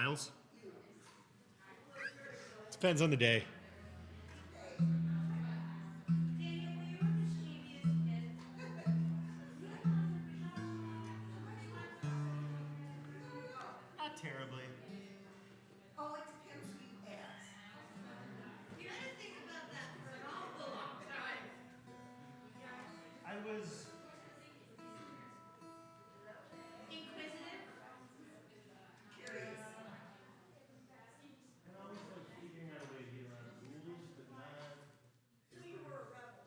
miles. Depends on the day. Not terribly. Oh, it depends who you ask. You had to think about that for an awful long time. I was Inquisitive? Curious. always like figuring out a way to get around rules, but not. So you were a rebel.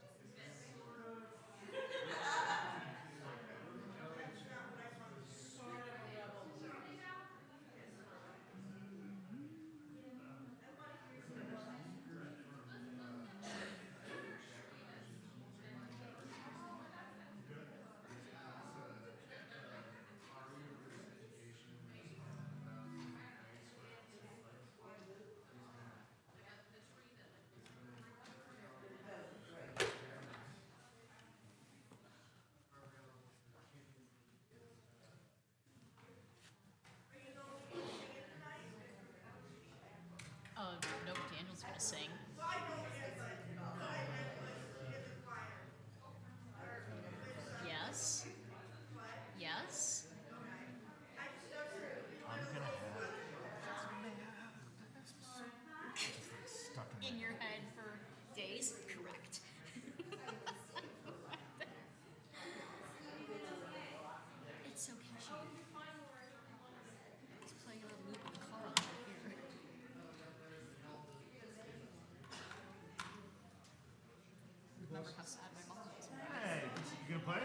Oh, no, Daniel's gonna sing. Yes. Yes. I'm gonna have stuck In your head for days? Correct. It's so catchy. It's playing a little loop in the car on here. Remember how sad my mom was. Hey, you gonna play?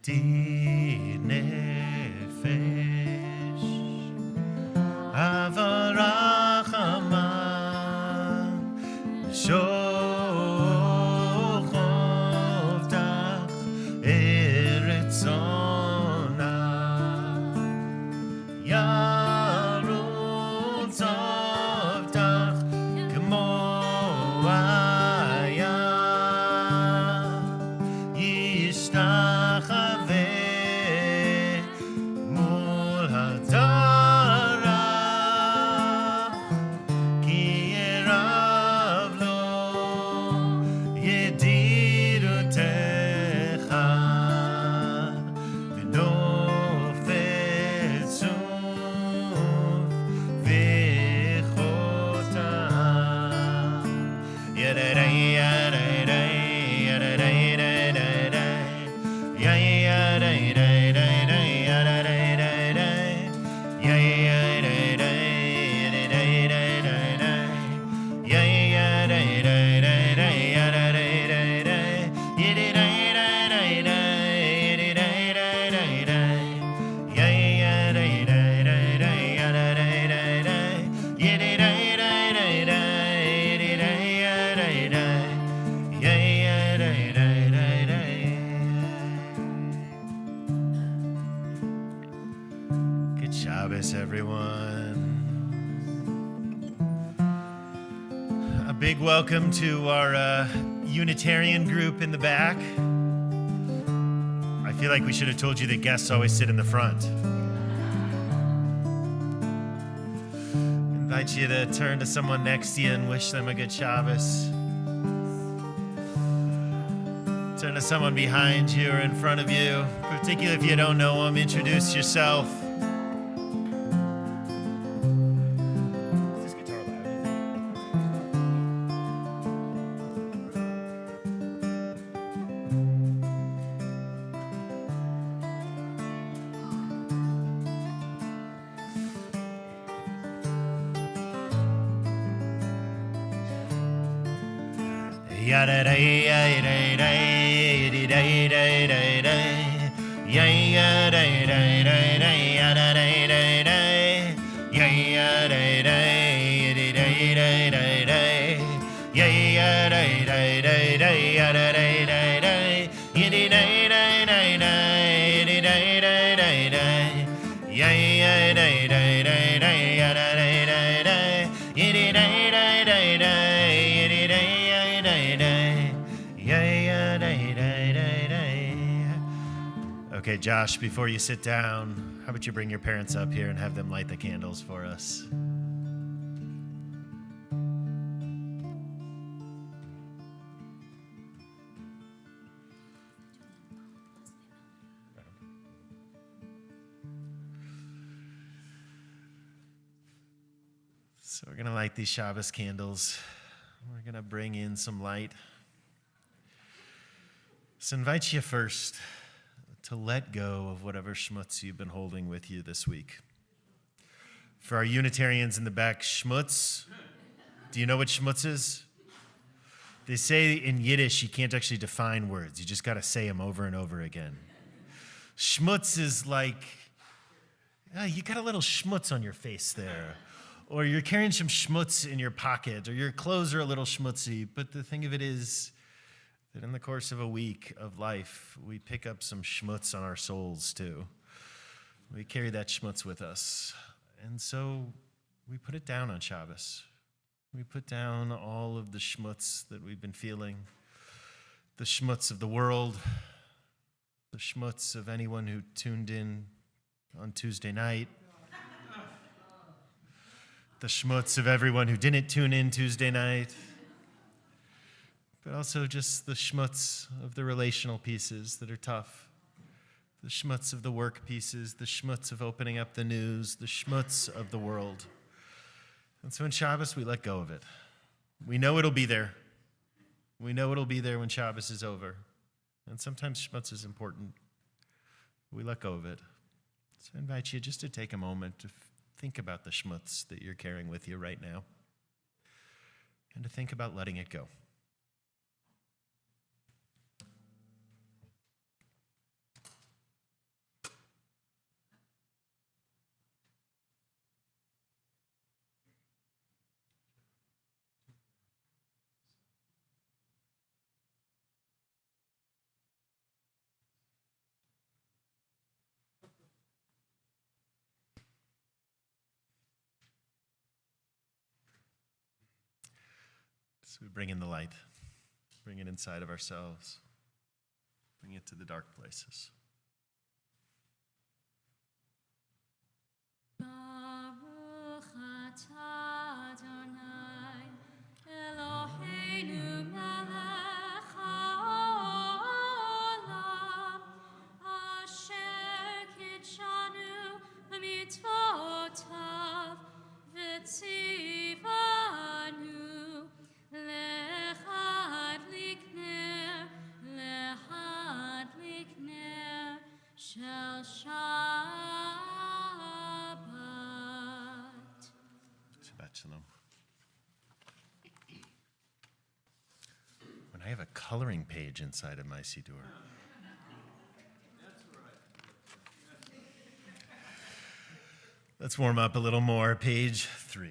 ידי נפש אברחמן שוך עובדך ארץ זונה ירוץ עובדך כמו הים ישתחווה מול הטרה כי ירב לו ידידותך ונופת צוף וחותם ידדי ידדי Good Shabbos, everyone. A big welcome to our Unitarian group in the back. I feel like we should have told you that guests always sit in the front. Invite you to turn to someone next to you and wish them a good Shabbos. Turn to someone behind you or in front of you, particularly if you don't know them. Introduce yourself. Okay, Josh, before you sit down, how about you bring your parents up here and have them light the candles for us? So we're going to light these Shabbos candles. We're going to bring in some light. So I invite you first to let go of whatever schmutz you've been holding with you this week. For our Unitarians in the back, schmutz, do you know what schmutz is? They say in Yiddish you can't actually define words. You just got to say them over and over again. Schmutz is like, you got a little schmutz on your face there. Or you're carrying some schmutz in your pocket, or your clothes are a little schmutzy. But the thing of it is that in the course of a week of life, we pick up some schmutz on our souls too. We carry that schmutz with us. And so we put it down on Shabbos. We put down all of the schmutz that we've been feeling, the schmutz of the world, the schmutz of anyone who tuned in on Tuesday night, the schmutz of everyone who didn't tune in Tuesday night, but also just the schmutz of the relational pieces that are tough, the schmutz of the work pieces, the schmutz of opening up the news, the schmutz of the world. And so in Shabbos, we let go of it. We know it'll be there. We know it'll be there when Shabbos is over. And sometimes schmutz is important. We let go of it. So I invite you just to take a moment to think about the schmutz that you're carrying with you right now and to think about letting it go. So we bring in the light, bring it inside of ourselves, bring it to the dark places. Baruch atah Adonai, Eloheinu melech haolam, asher kitshanu b'mitzvotav v'tzivanu lehadlik ner shel Shabbat. Shabbat shalom. When I have a coloring page inside of my Siddur. Let's warm up a little more. Page 3.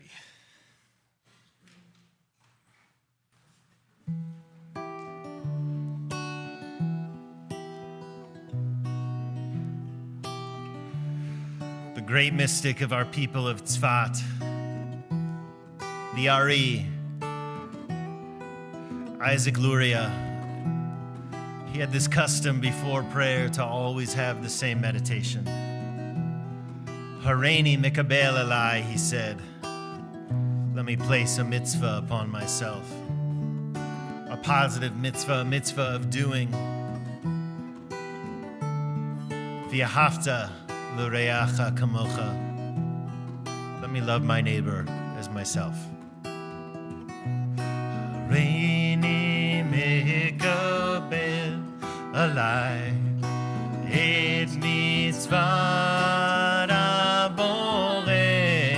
The great mystic of our people of Tzfat, the Ari, Isaac Luria, he had this custom before prayer to always have the same meditation. Hareini mikabel elai, he said, let me place a mitzvah upon myself. A positive mitzvah, a mitzvah of doing. V'yahavta l'reacha kamocha. Let me love my neighbor as myself. Hareini mikabel elai et mitzvah abore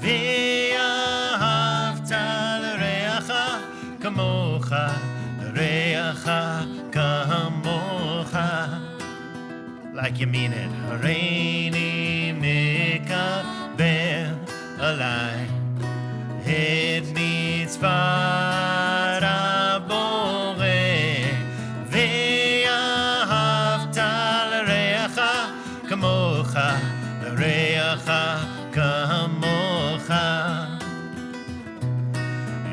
v'yahavta l'reacha kamocha לרעך כמוך, like you mean it. הריני מקבל עליי את מצוות הבורא, ואהבת לרעך כמוך, לרעך כמוך.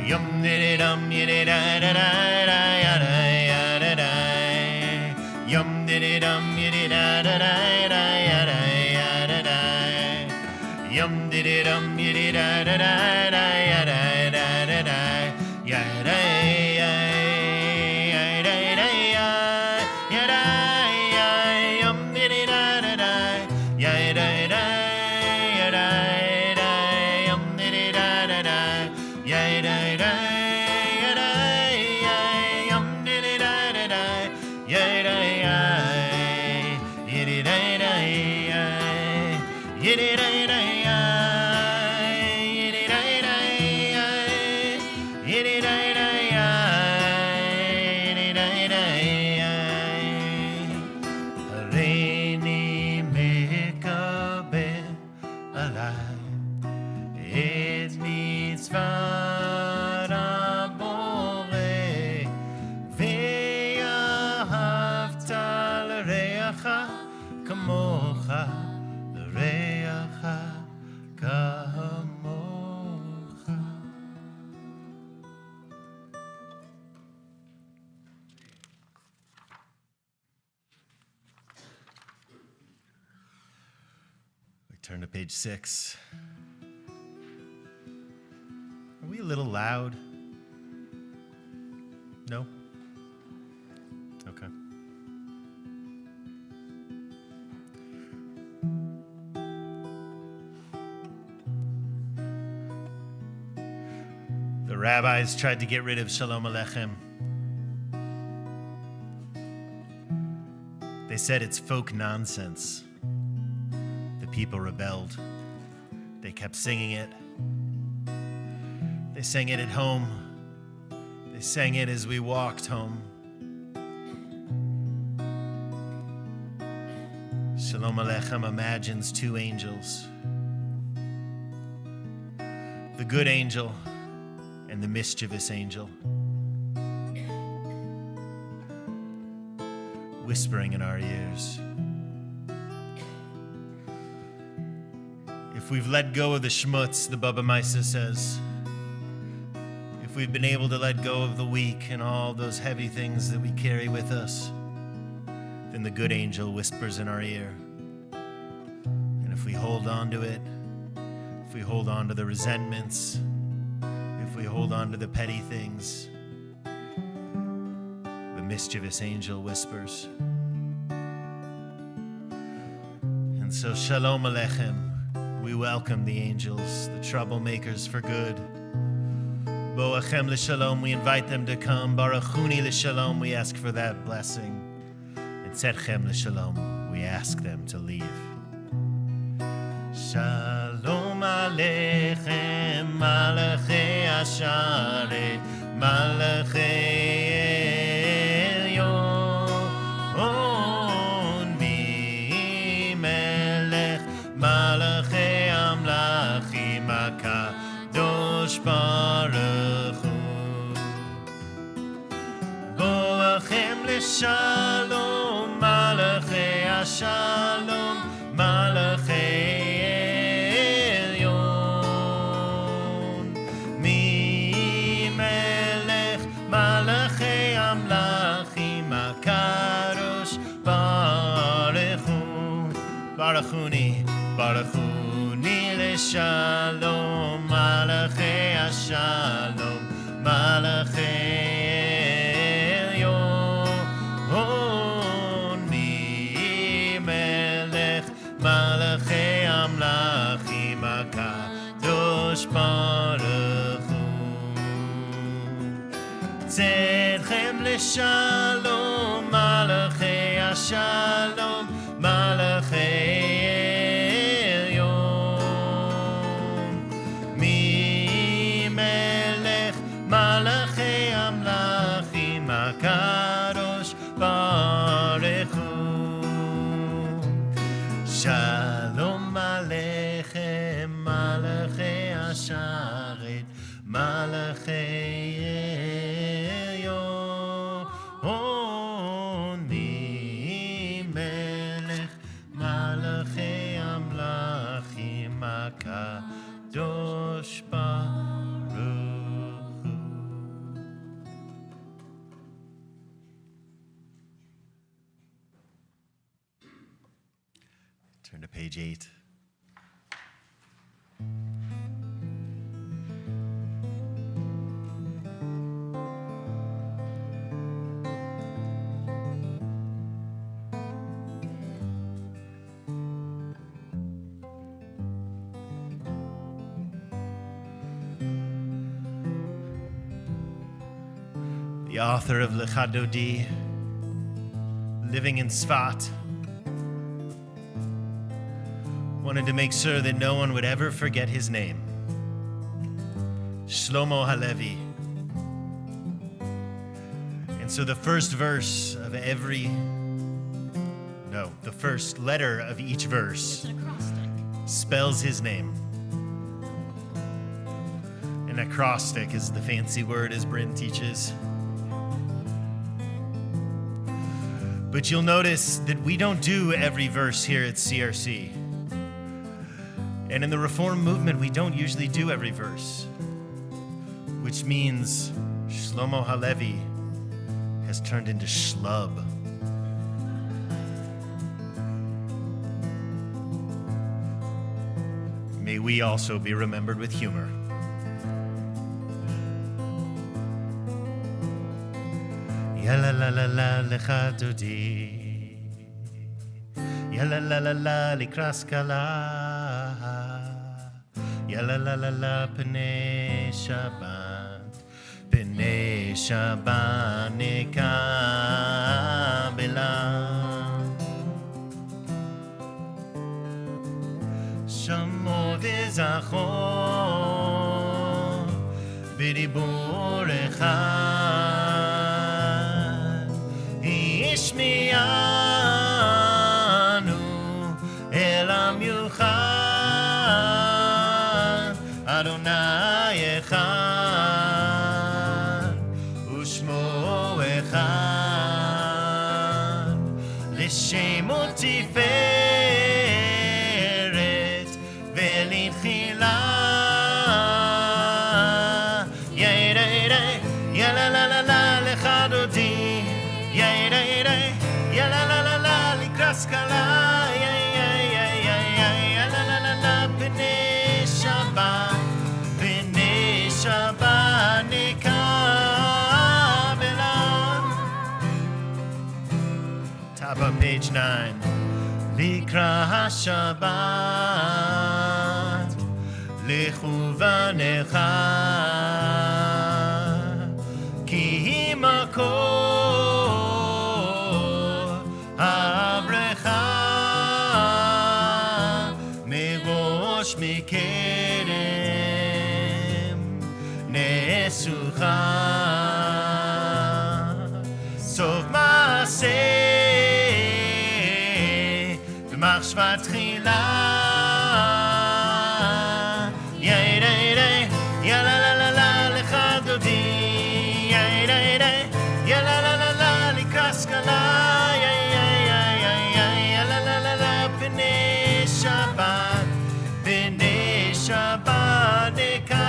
Yum diddy dum yiddy da da da da ya da ya da da. Yum diddy dum yiddy da da da da ya da ya da da. Yum diddy dum yiddy da da da da ya da da da da. Ya da ya ya da da ya ya da ya. Yum diddy da da da ya da da ya da da. Yum diddy da da da ya da da ya da ya. Yum diddy da da da ya da ya. Yiddy da da ya. Yiddy da da ya. Yiddy da da ya. Yiddy da da ya. Yiddy da da ya. הריני מקבל עליי את מצוות הבורא, ואהבת לרעך כמוך, לרעך כמוך. We turn to page 6. Are we a little loud? No? Okay. The rabbis tried to get rid of Shalom Aleichem. They said it's folk nonsense. The people rebelled. They kept singing it. They sang it at home. They sang it as we walked home. Shalom Aleichem imagines two angels. The good angel and the mischievous angel, whispering in our ears. If we've let go of the schmutz, the Baba Maisa says, if we've been able to let go of the weak and all those heavy things that we carry with us, then the good angel whispers in our ear. And if we hold on to it, if we hold on to the resentments, if we hold on to the petty things, the mischievous angel whispers. And so Shalom Aleichem, we welcome the angels, the troublemakers for good. Boachem l'shalom, we invite them to come. Barachuni l'shalom, we ask for that blessing. And Tzedchem l'shalom, we ask them to leave. Shalom Aleichem, Malachei Asharet, Malachei Elyon, Bimelech, Malachei Amlachim, HaKadosh Baruch Hu. Boachem l'shalom, Malachei Ashalom, Malachei Barachuni, Barachuni l'shalom, Malachei Ashalom, Malachei Elyon, Melech, Malachei Amlachim, HaKadosh Baruch Hu. Tzedchem l'shalom, Malachei Ashalom, Malachei Elyon, Mimelech, Malachei Amlachim, page 8. The author of Lecha Dodi, living in Sfat, wanted to make sure that no one would ever forget his name. Shlomo Halevi. And so the first letter of each verse It's an acrostic. spells his name. An acrostic is the fancy word, as Bryn teaches. But you'll notice that we don't do every verse here at CRC. And in the Reform movement, we don't usually do every verse, which means Shlomo Halevi has turned into Shlub. May we also be remembered with humor. Ya la la la la lecha dodi, ya la la la la likras kala, ya la la la la pnei Shabbat nekabela. Shamo v'zachor b'dibur echad ishmi'anu el hamiuchad Adonai echad u'shmo echad l'shemo tiferet ve'litchila ya la la la la lecha dodi ya la la la la likras kala ya la la la la pnei Shabbat nekabela. Top of page 9. Likra Shabbat lechuvanecha ki makor habrecha merosh mikerem nesucha sov maaseh v'machshvat tchila ya la la la la lecha dodi ya la la la la likras kala ya la la la la pnei Shabbat nekabela.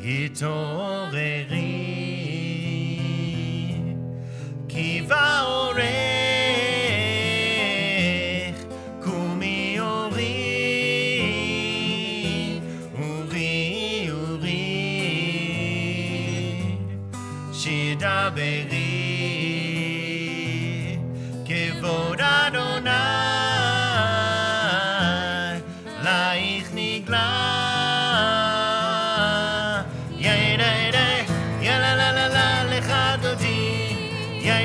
Hitoreri ki va'orech kumi uri shidaberi kevod Adonai laich nigla. Ya la la la la lecha dodi ya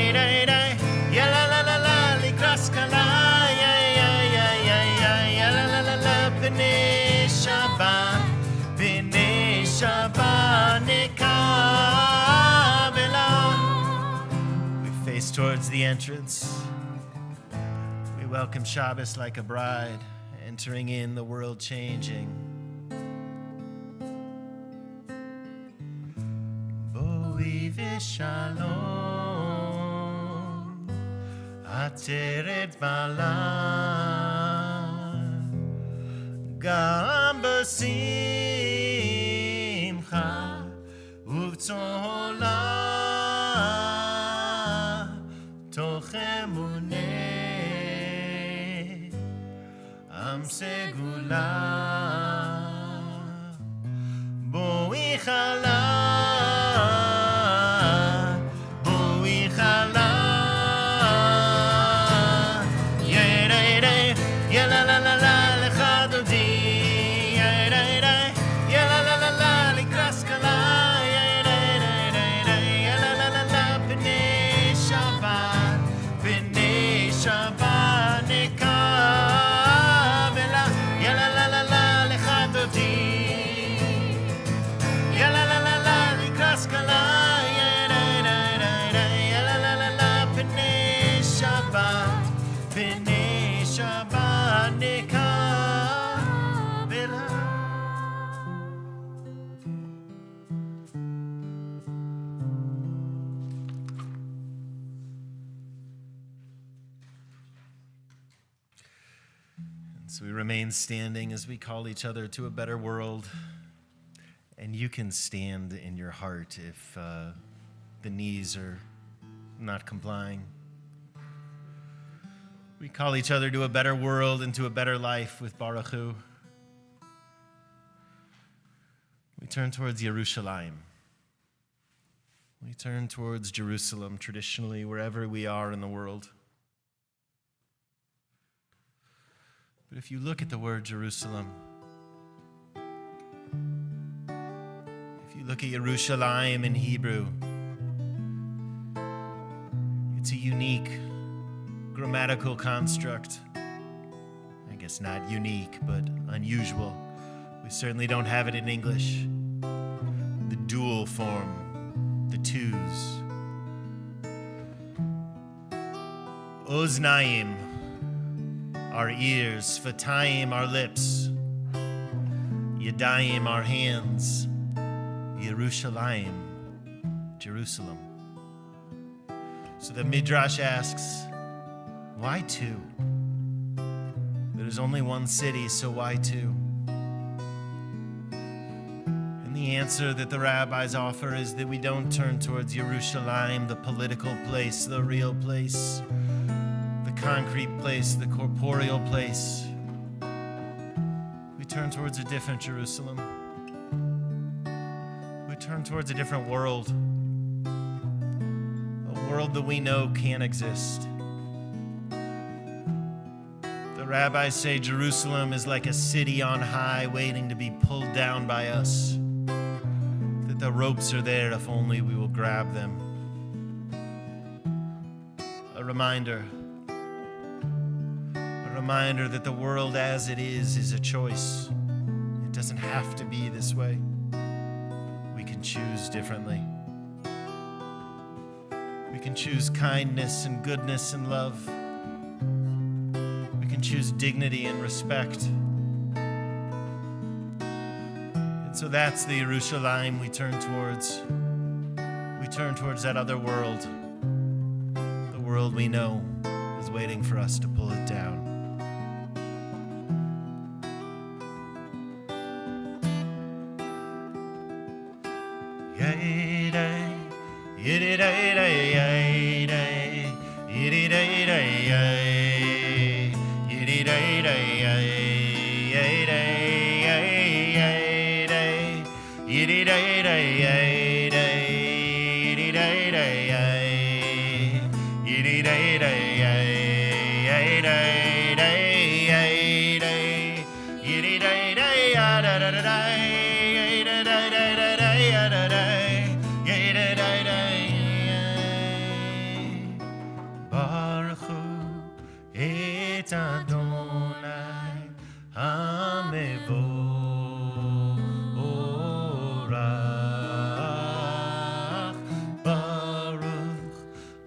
la la la la likras kala ya la la la la pnei Shabbat nekabela. We face towards the entrance. We welcome Shabbos like a bride, entering in the world changing. Boi v'shalom ateret bala gam b'sim צולה תוך אמונה עם סגולה בואי חלה בואי חלה יא לה לה לה לה לך דודי יא לה לה לה לה לקרס קלה יא לה לה לה לה בני שבת נקבלה יא לה לה לה לה לך דודי יא לה לה לה לה לקרס קלה יא לה לה לה לה בני שבת נקבלה. So we remain standing as we call each other to a better world. And you can stand in your heart if the knees are not complying. We call each other to a better world and to a better life with Baruch Hu. We turn towards Yerushalayim. We turn towards Jerusalem traditionally, wherever we are in the world. But if you look at the word Jerusalem, if you look at Yerushalayim in Hebrew, it's a unique grammatical construct. I guess not unique, but unusual. We certainly don't have it in English. The dual form, the twos. Oznaim, our ears, Fatayim, our lips, Yadayim, our hands, Yerushalayim, Jerusalem. So the Midrash asks, why two? There's only one city, so why two? And the answer that the rabbis offer is that we don't turn towards Yerushalayim, the political place, the real place, the concrete place, the corporeal place. We turn towards a different Jerusalem. We turn towards a different world. A world that we know can't exist. The rabbis say Jerusalem is like a city on high waiting to be pulled down by us. That the ropes are there if only we will grab them. A reminder that the world as it is a choice. It doesn't have to be this way. We can choose differently. We can choose kindness and goodness and love. We can choose dignity and respect. And so that's the Yerushalayim we turn towards. We turn towards that other world. The world we know is waiting for us to pull it down.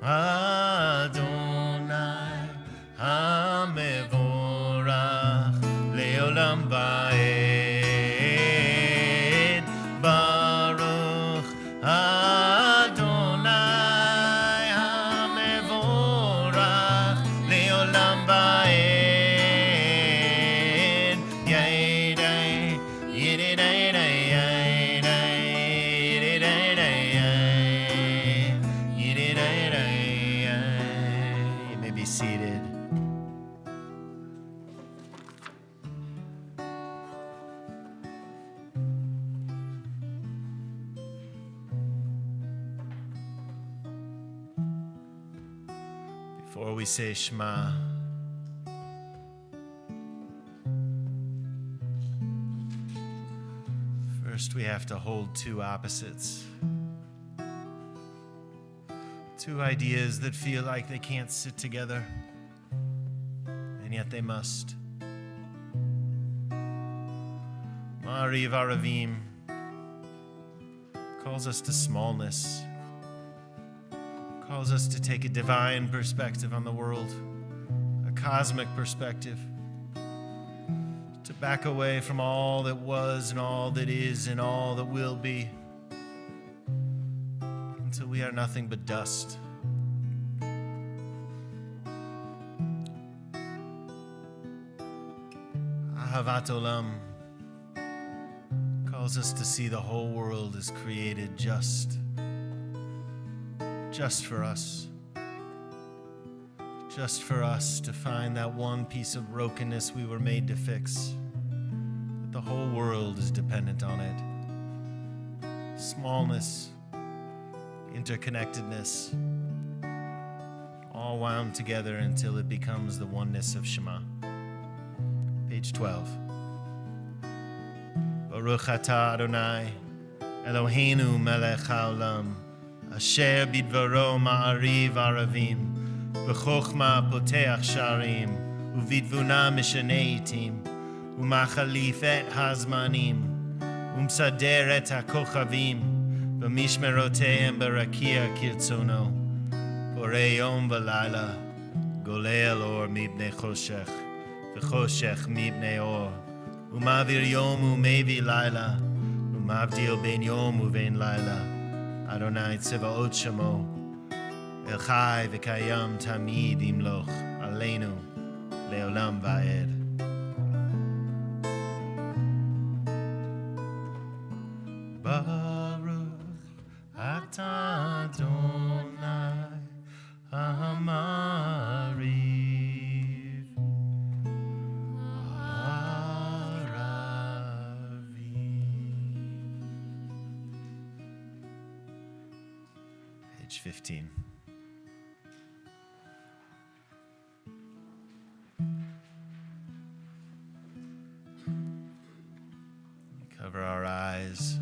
Adonai, seated. Before we say Shema, first we have to hold two opposites. Two ideas that feel like they can't sit together, and yet they must. Ma'ariv Aravim calls us to smallness, calls us to take a divine perspective on the world, a cosmic perspective, to back away from all that was and all that is and all that will be, until we are nothing but dust. Ahavat Olam calls us to see the whole world as created just for us. Just for us to find that one piece of brokenness we were made to fix. That the whole world is dependent on it. Smallness, interconnectedness, all wound together until it becomes the oneness of Shema. Page 12. Baruch atah Adonai, Eloheinu melech haolam, asher bidvaro ma'ariv aravim, b'chokhma poteach sharim, uvidvuna mishanei itim, umachalif et hazmanim, umsader et hakochavim, b'mishmeroteim barakia kirtzono, borei yom v'layla, golel or mibnei choshech, v'choshech mibnei or, umavir yom umevi layla, umavdil ben yom uven layla, Adonai Tzevaot Shemo, El Chai v'Kayam Tamid Imloch, Aleinu Leolam Va'ed. Baruch Atah Adonai Ha'amariv Aravim. Page 15. Cover our eyes.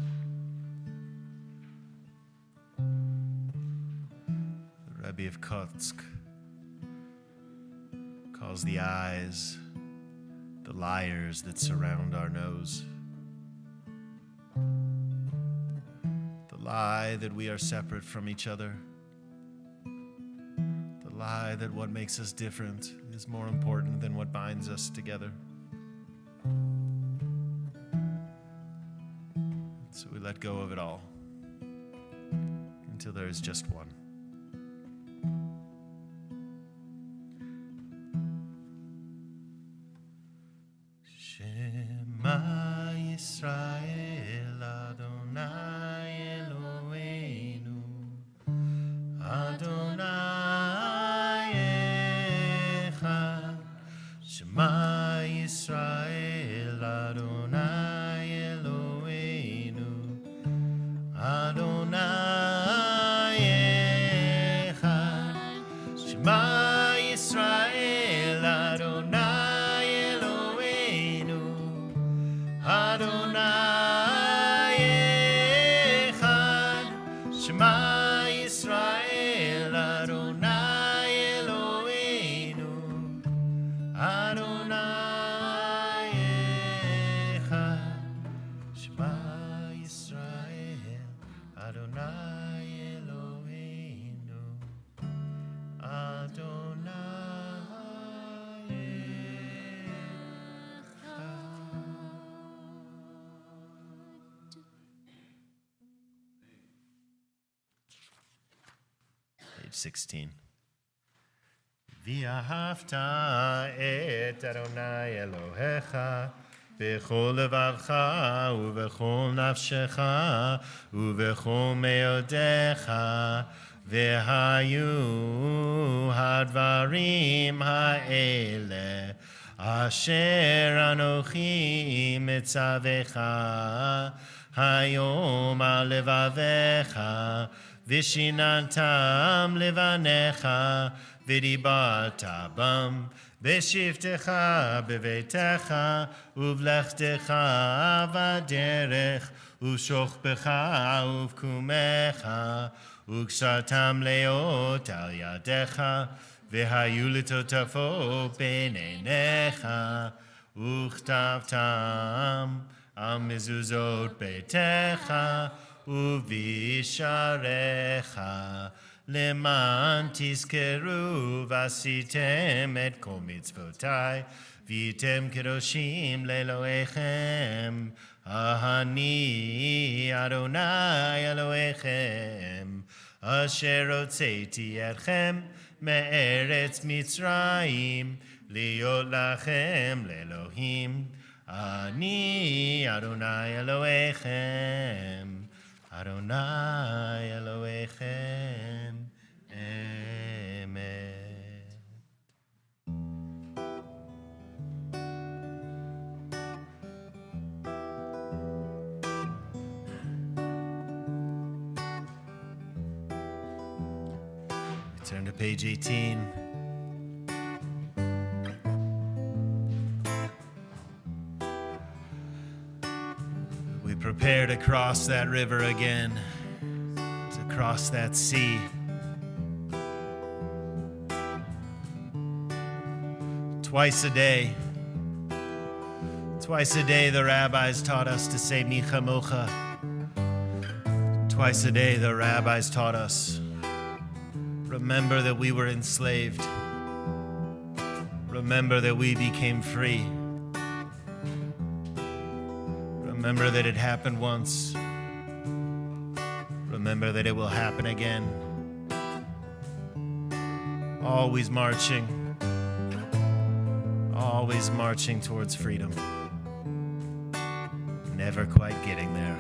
The Rebbe of Kotsk calls the eyes the liars that surround our nose. The lie that we are separate from each other. The lie that what makes us different is more important than what binds us together. So we let go of it all until there is just one. Shema Yisrael Adonai Eloheinu Adonai Echad. Shema Yisrael Adonai Eloheinu Adonai Echad. Shema Yisrael Adonai Eloheinu Adonai Echad. Shema Yisrael Adonai Eloheinu Adonai Echad. Shema Yisrael Adonai Eloheinu Adonai Echad. Page 16. V'ahavta et Adonai Elohecha b'chol levavcha u'b'chol nafshecha u'b'chol meodecha והיו הדברים האלה אשר אנוכי מצווך היום על לבביך, ושיננתם לבניך, ודיברת בם בשבתך בביתך, ובלכתך בדרך, ושוכבך ובקומך, וקשרתם להיות על ידיך, והיו לטוטפות בין עיניך, וכתבתם על מזוזות ביתך ובשעריך, למען תזכרו ועשיתם את כל מצוותיי, והייתם קדושים לאלוהיכם. אני אדוני אלוהיכם, אשר הוצאתי אתכם מארץ מצרים, להיות לכם לאלוהים. אני אדוני אלוהיכם, אדוני אלוהיכם, אמן. Turn to page 18. We prepare to cross that river again, to cross that sea. Twice a day the rabbis taught us to say Micha Mocha. Twice a day the rabbis taught us, remember that we were enslaved. Remember that we became free. Remember that it happened once. Remember that it will happen again. Always marching towards freedom. Never quite getting there.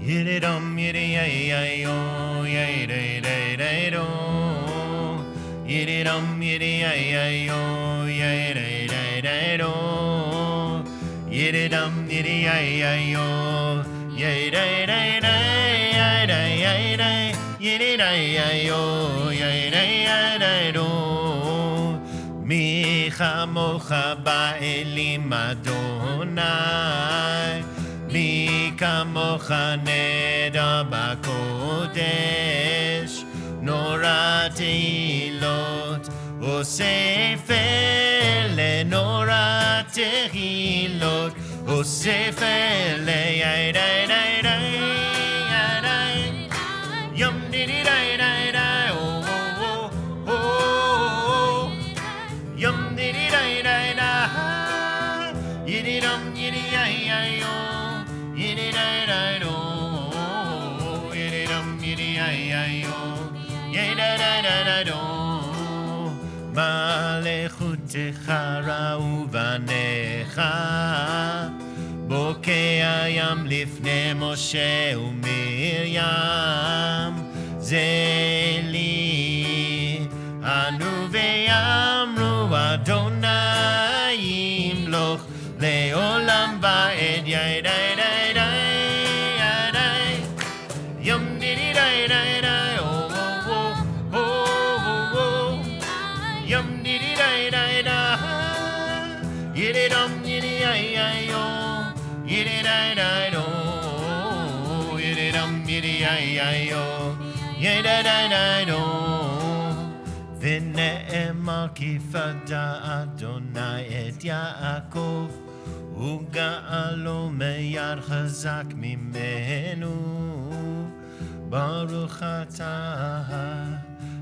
Yididum yidiyayo, yidididididoo. Yididum yidiyayo, yidididididoo. Yididum yidiyayo, yidididididoo. Yidiyayo, yidididididoo. Micha mocha ba'elim Adonai. Mi kamocha neda bakodesh, nora tehilot, osef nora tehilot, osef yadai dai dai yadai, yum didi dai dai dai oh oh oh oh, yum didi dai dai dai, yididum yidiyayo. מלכותך ראו בניך, בוקע ים לפני משה ומרים, זה לי אנו ויאמרו אדוני ימלוך לעולם ועד ידי די די ידי יום דידי די די די או או או או או יום דידי די די די ידי דם ידי י י או ידי די די דו ידי דם ידי י י או ידי די די דו ונאמר כי פדה אדוני את יעקב וגאלו מיד חזק ממנו, ברוך אתה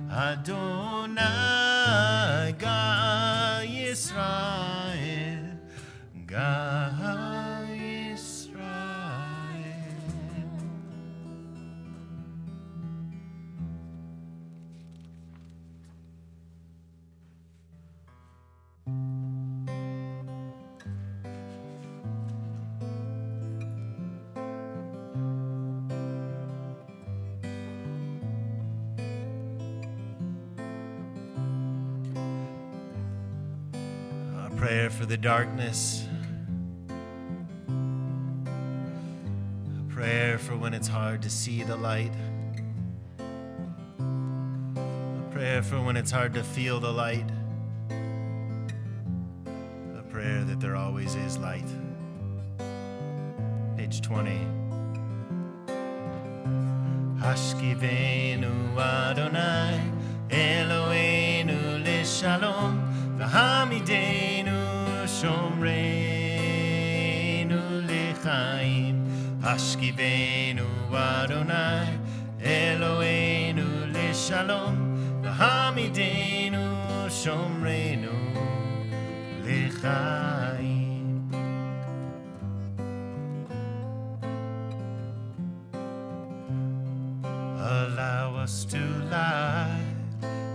אדוני גא ישראל, גא ישראל. prayer for the darkness. A prayer for when it's hard to see the light. A prayer for when it's hard to feel the light. A prayer that there always is light. Page 20. Hashkivenu Adonai Eloheinu Lishalom V'hamidenu Shomreinu Lechaim. Hashkivenu Adonai Eloheinu Lishalom V'hamidenu Shomreinu Lechaim. Allow us to lie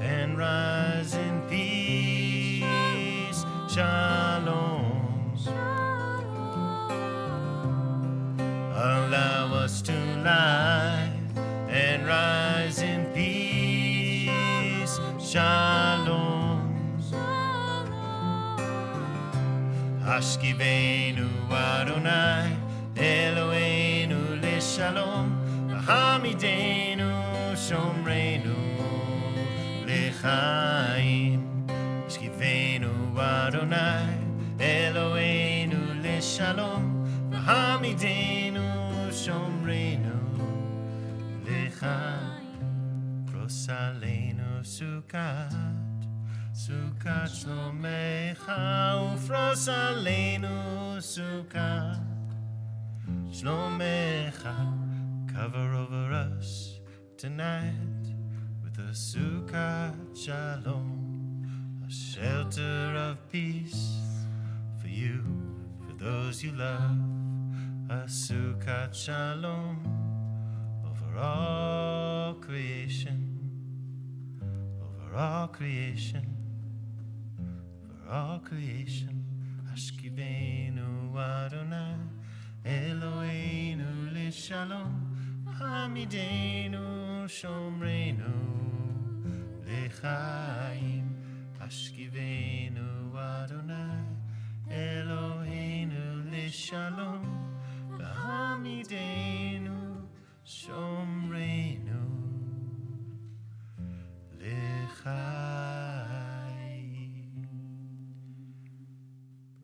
and rise in peace. Shalom. Allow us to lie and rise in peace. Shalom. Hashkivenu Adonai Eloheinu Lishalom Hamidenu Shomreinu Lechaim. Shkivenu Adonai Eloheinu Leshalom Hamidenu Shomreinu Lechaim. Prosaleinu Sukkot Sukkot Shlomecha Ufrosaleinu Sukkot Shlomecha. Cover over us tonight with a Sukkot Shalom, a shelter of peace for you, for those you love, a Sukkot Shalom over all creation, over all creation, over all creation. Hashkivenu Adonai Eloheinu Lishalom Hamidenu Shomreinu Lechaim. Hashkivenu Adonai Eloheinu Lishalom Hamidenu Shomreinu Lechaim.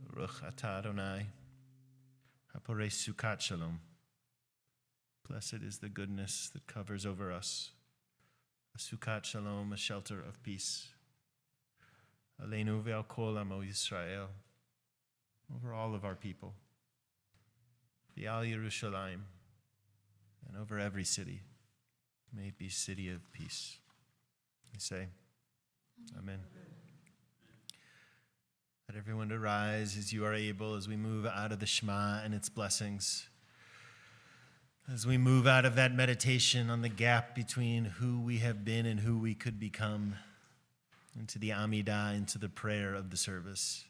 Baruch atah Adonai Haporei Sukkot Shalom. Blessed is the goodness that covers over us. A Sukkot Shalom, a shelter of peace. Aleinu ve'al kol amo Yisrael, over all of our people. Ve'al Yerushalayim, and over every city. May it be city of peace. We say, Amen. Let everyone to rise as you are able as we move out of the Shema and its blessings. As we move out of that meditation on the gap between who we have been and who we could become, into the Amidah, into the prayer of the service,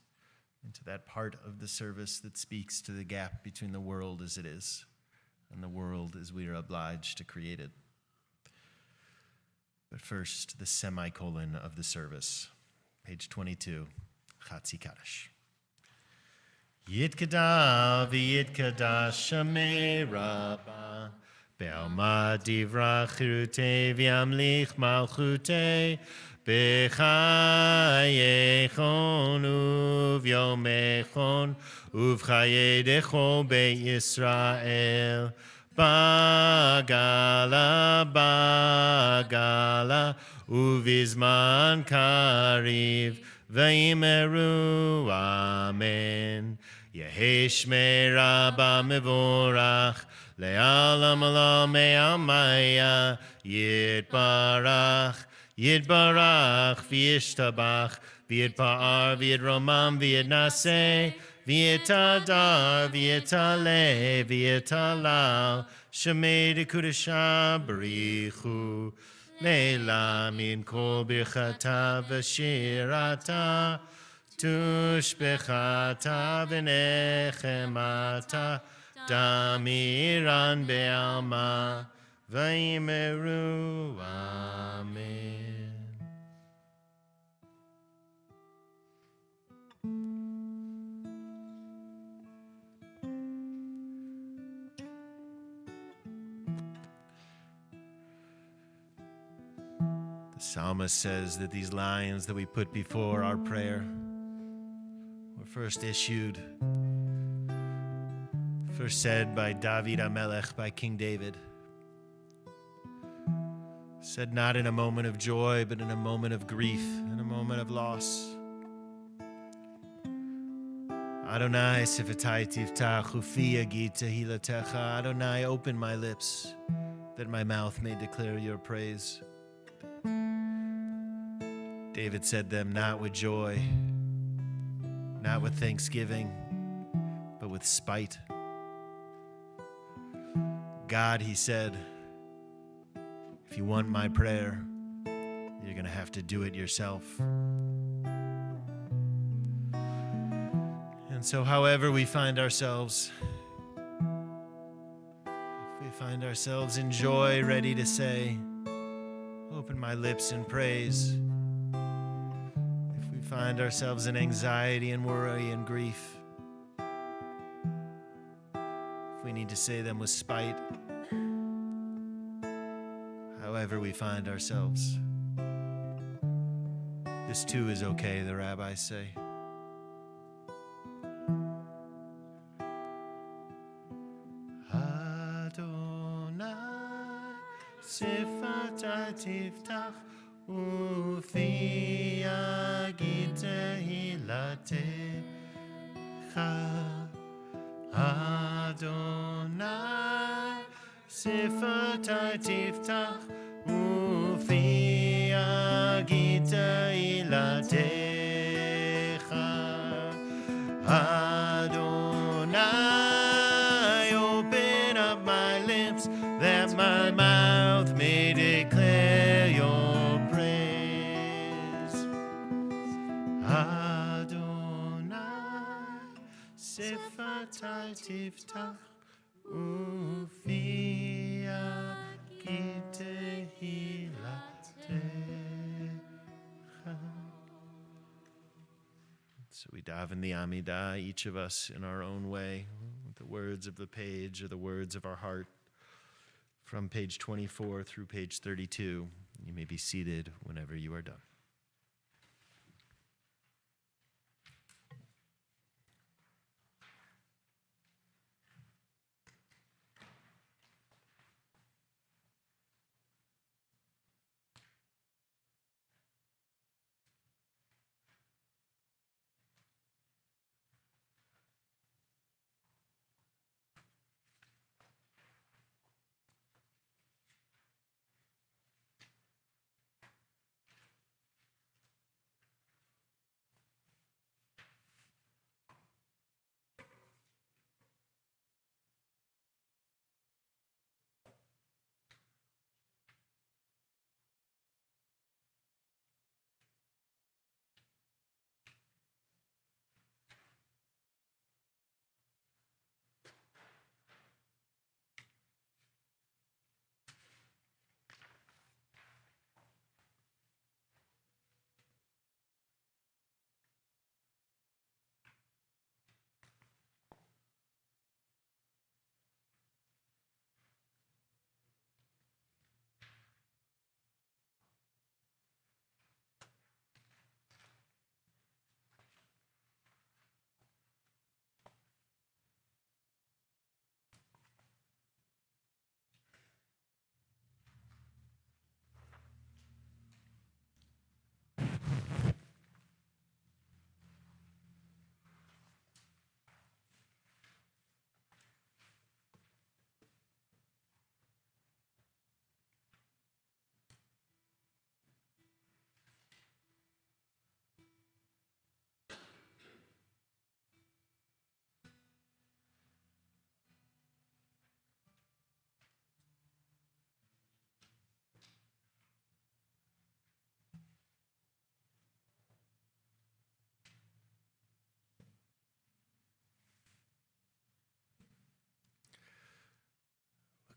into that part of the service that speaks to the gap between the world as it is and the world as we are obliged to create it. But first, the semicolon of the service, page 22, Chatzi Kaddish. Yitkada v'yitkada Shamei Rabbah Be'alma divra chirutei v'yamlich malchutei B'chayechon uv'yomechon uv'chayedecho be'Yisrael Bagala uvizman kariv v'yimeru amen. Yehi shmei Rabbah mevorach le'alam olam me'amaya yitbarach v'yishtabach v'yitpa'ar v'yitromam v'yitnaseh v'yitadar v'yitaleh v'yitalal shemei dekudesha b'richu leila min kol birchata v'shirata tushbechata v'nechemata damiran be'alma v'yimeru amen. The psalmist says that these lines that we put before our prayer were first said by David HaMelech, by King David. Said not in a moment of joy, but in a moment of grief, in a moment of loss. Adonai sifatai tiftach ufi yagid tehilatecha. Adonai, open my lips, that my mouth may declare your praise. David said them not with joy, not with thanksgiving, but with spite. God, he said, if you want my prayer, you're going to have to do it yourself. And so however we find ourselves, if we find ourselves in joy, ready to say, open my lips in praise. If we find ourselves in anxiety and worry and grief, if we need to say them with spite, however we find ourselves, this too is okay, the rabbis say. Adonai sifatai tiftach ufi yagid tehilatecha. Adonai sifatai tiftach ufi yagid tehilatecha. Adonai, open up my lips, that my mouth may declare your praise. Adonai, sifatai tiftach ufi yagid tehilatecha. So we daven the Amidah, each of us in our own way, with the words of the page or the words of our heart, from page 24 through page 32. You may be seated whenever you are done.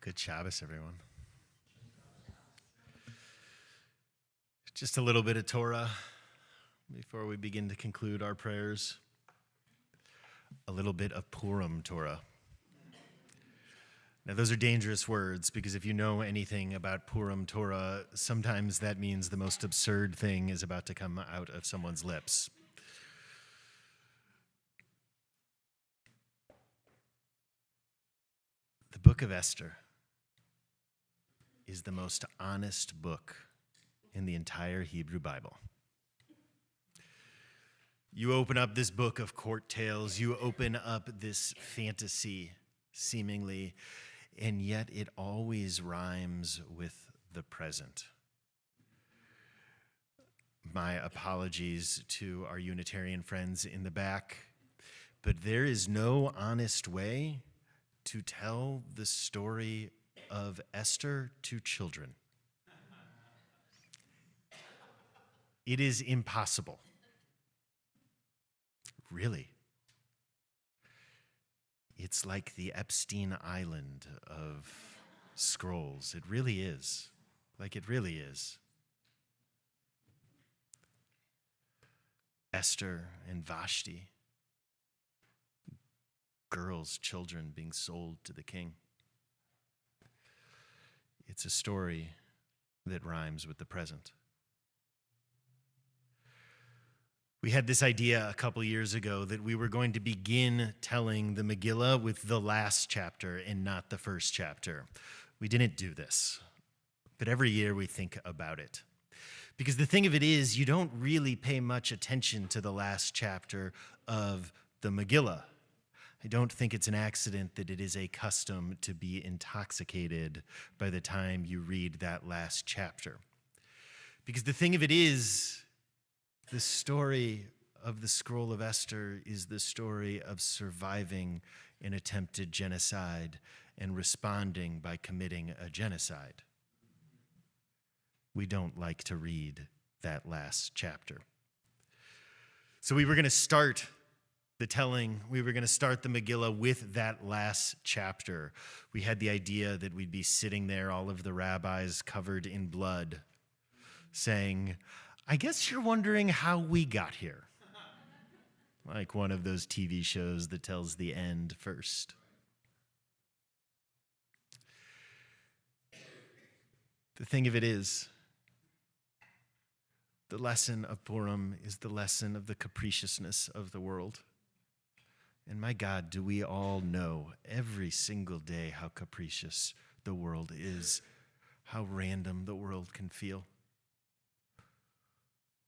Good Shabbos, everyone. Just a little bit of Torah before we begin to conclude our prayers. A little bit of Purim Torah. Now, those are dangerous words because if you know anything about Purim Torah, sometimes that means the most absurd thing is about to come out of someone's lips. The book of Esther is the most honest book in the entire Hebrew Bible. You open up this book of court tales, you open up this fantasy, seemingly, and yet it always rhymes with the present. My apologies to our Unitarian friends in the back, but there is no honest way to tell the story of Esther to children. It is impossible. Really. It's like the Epstein Island of scrolls. It really is. Like it really is. Esther and Vashti, girls, children being sold to the king. It's a story that rhymes with the present. We had this idea a couple years ago that we were going to begin telling the Megillah with the last chapter and not the first chapter. We didn't do this, but every year we think about it. Because the thing of it is, you don't really pay much attention to the last chapter of the Megillah. I don't think it's an accident that it is a custom to be intoxicated by the time you read that last chapter. Because the thing of it is, the story of the Scroll of Esther is the story of surviving an attempted genocide and responding by committing a genocide. We don't like to read that last chapter. So we were going to start the telling, we were going to start the Megillah with that last chapter. We had the idea that we'd be sitting there, all of the rabbis covered in blood, saying, I guess you're wondering how we got here. Like one of those TV shows that tells the end first. The thing of it is, the lesson of Purim is the lesson of the capriciousness of the world. And my God, do we all know every single day how capricious the world is, how random the world can feel.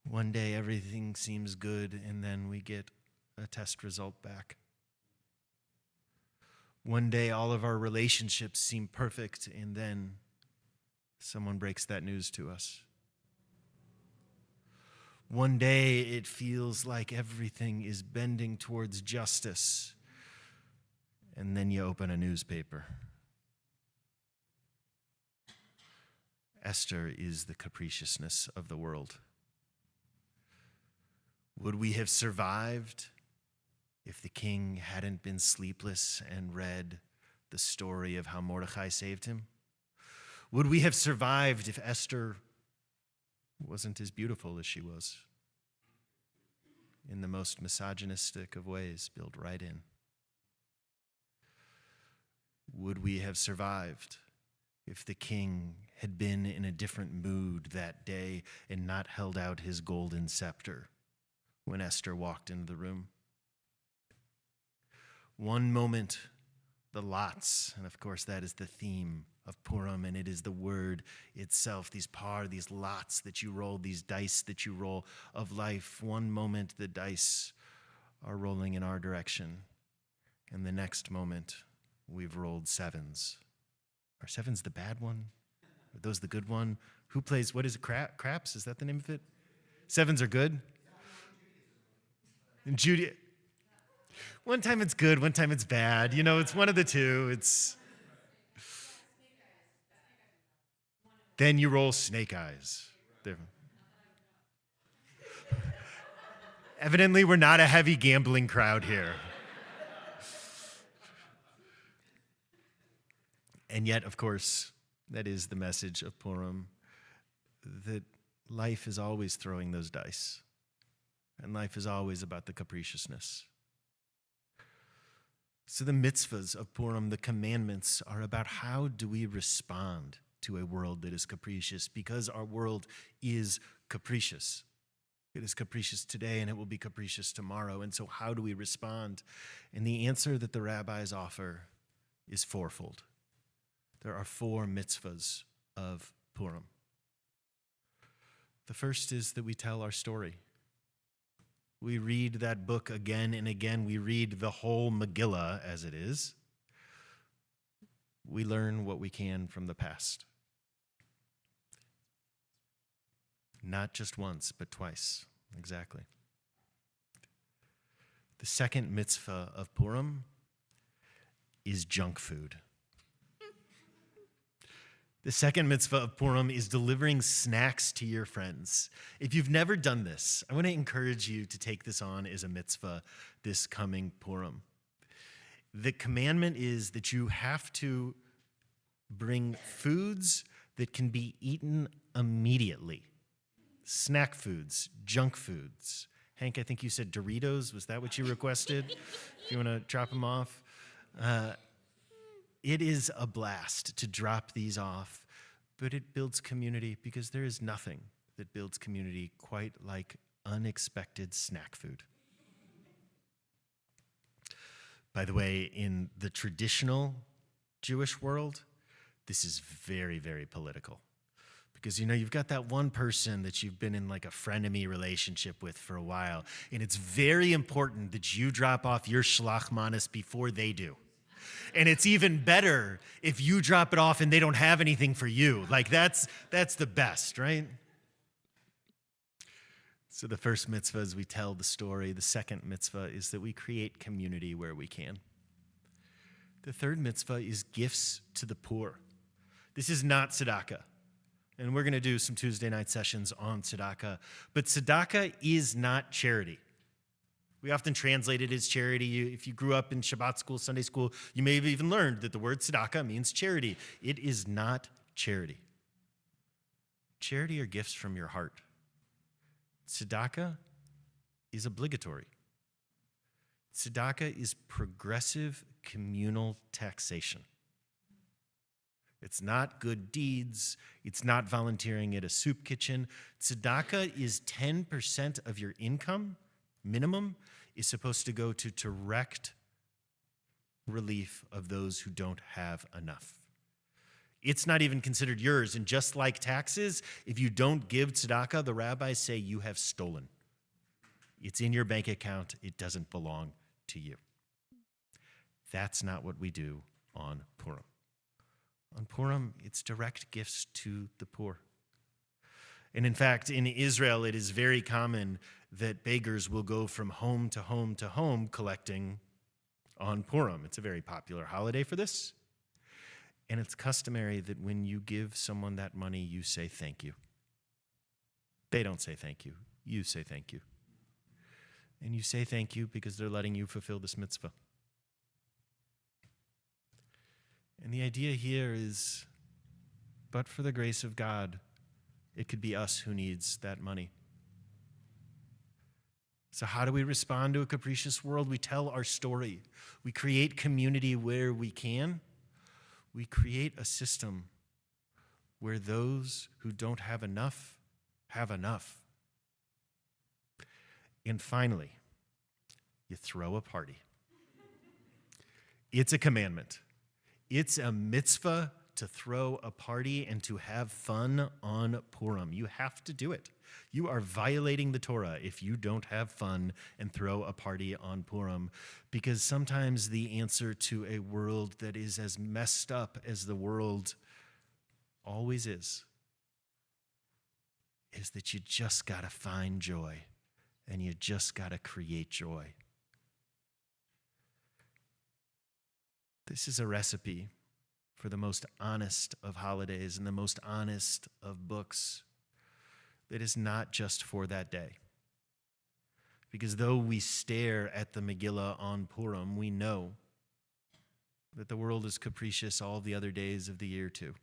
One day everything seems good, and then we get a test result back. One day all of our relationships seem perfect, and then someone breaks that news to us. One day it feels like everything is bending towards justice, and then you open a newspaper. Esther is the capriciousness of the world. Would we have survived if the king hadn't been sleepless and read the story of how Mordecai saved him? Would we have survived if Esther wasn't as beautiful as she was? In the most misogynistic of ways, built right in. Would we have survived if the king had been in a different mood that day and not held out his golden scepter when Esther walked into the room? One moment, the lots, and of course that is the theme of Purim, and it is the word itself, these lots that you roll, these dice that you roll of life. One moment the dice are rolling in our direction, and the next moment we've rolled sevens. Are sevens the bad one? Are those the good one? Who plays, what is it, craps? Is that the name of it? Sevens are good? And Judy, one time it's good, one time it's bad. You know, it's one of the two. Then you roll snake eyes. Evidently, we're not a heavy gambling crowd here. And yet, of course, that is the message of Purim, that life is always throwing those dice, and life is always about the capriciousness. So the mitzvahs of Purim, the commandments, are about how do we respond to a world that is capricious, because our world is capricious. It is capricious today and it will be capricious tomorrow. And so how do we respond? And the answer that the rabbis offer is fourfold. There are 4 mitzvahs of Purim. The first is that we tell our story. We read that book again and again. We read the whole Megillah as it is. We learn what we can from the past. Not just once, but twice. Exactly. The second mitzvah of Purim is junk food. The second mitzvah of Purim is delivering snacks to your friends. If you've never done this, I want to encourage you to take this on as a mitzvah this coming Purim. The commandment is that you have to bring foods that can be eaten immediately. Snack foods, junk foods. Hank, I think you said Doritos. Was that what you requested? If you want to drop them off. It is a blast to drop these off, but it builds community, because there is nothing that builds community quite like unexpected snack food. By the way, in the traditional Jewish world, this is very, very political. Because, you've got that one person that you've been in like a frenemy relationship with for a while, and it's very important that you drop off your shlach manas before they do. And it's even better if you drop it off and they don't have anything for you. Like that's the best, right? So the first mitzvah is we tell the story. The second mitzvah is that we create community where we can. The third mitzvah is gifts to the poor. This is not tzedakah. And we're going to do some Tuesday night sessions on tzedakah. But tzedakah is not charity. We often translate it as charity. If you grew up in Shabbat school, Sunday school, you may have even learned that the word tzedakah means charity. It is not charity. Charity are gifts from your heart. Tzedakah is obligatory. Tzedakah is progressive communal taxation. It's not good deeds. It's not volunteering at a soup kitchen. Tzedakah is 10% of your income, minimum, is supposed to go to direct relief of those who don't have enough. It's not even considered yours. And just like taxes, if you don't give tzedakah, the rabbis say you have stolen. It's in your bank account. It doesn't belong to you. That's not what we do on Purim. On Purim, it's direct gifts to the poor. And in fact, in Israel, it is very common that beggars will go from home to home to home collecting on Purim. It's a very popular holiday for this. And it's customary that when you give someone that money, you say thank you. They don't say thank you. You say thank you. And you say thank you because they're letting you fulfill this mitzvah. And the idea here is, but for the grace of God, it could be us who needs that money. So how do we respond to a capricious world? We tell our story. We create community where we can. We create a system where those who don't have enough have enough. And finally, you throw a party. It's a commandment. It's a mitzvah to throw a party and to have fun on Purim. You have to do it. You are violating the Torah if you don't have fun and throw a party on Purim, because sometimes the answer to a world that is as messed up as the world always is that you just got to find joy and you just got to create joy. This is a recipe for the most honest of holidays and the most honest of books that is not just for that day. Because though we stare at the Megillah on Purim, we know that the world is capricious all the other days of the year too.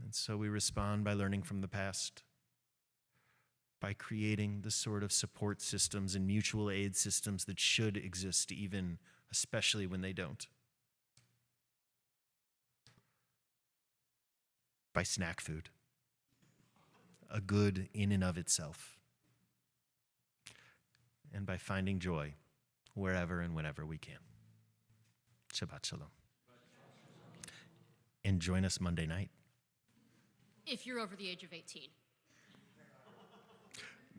And so we respond by learning from the past, by creating the sort of support systems and mutual aid systems that should exist even especially when they don't. By snack food, a good in and of itself, and by finding joy wherever and whenever we can. Shabbat Shalom. And join us Monday night. If you're over the age of 18.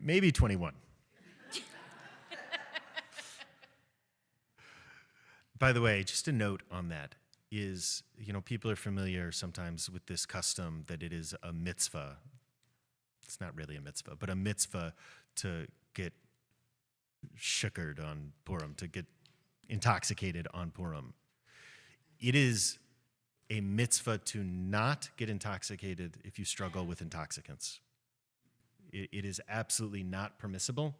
Maybe 21. By the way, just a note on that is, people are familiar sometimes with this custom that it is a mitzvah. It's not really a mitzvah, but a mitzvah to get shuckered on Purim, to get intoxicated on Purim. It is a mitzvah to not get intoxicated if you struggle with intoxicants. It is absolutely not permissible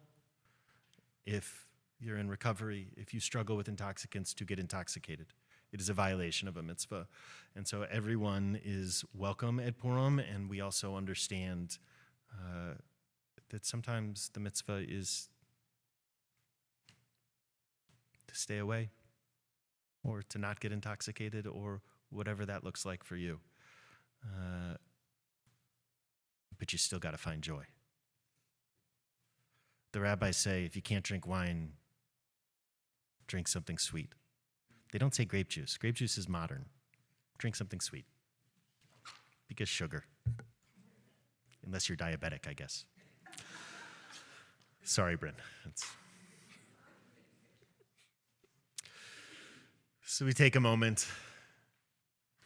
if you're in recovery, if you struggle with intoxicants, to get intoxicated. It is a violation of a mitzvah. And so everyone is welcome at Purim, and we also understand that sometimes the mitzvah is to stay away or to not get intoxicated or whatever that looks like for you. But you still got to find joy. The rabbis say if you can't drink wine, drink something sweet. They don't say grape juice. Grape juice is modern. Drink something sweet. Because sugar. Unless you're diabetic, I guess. Sorry, Bryn. So we take a moment.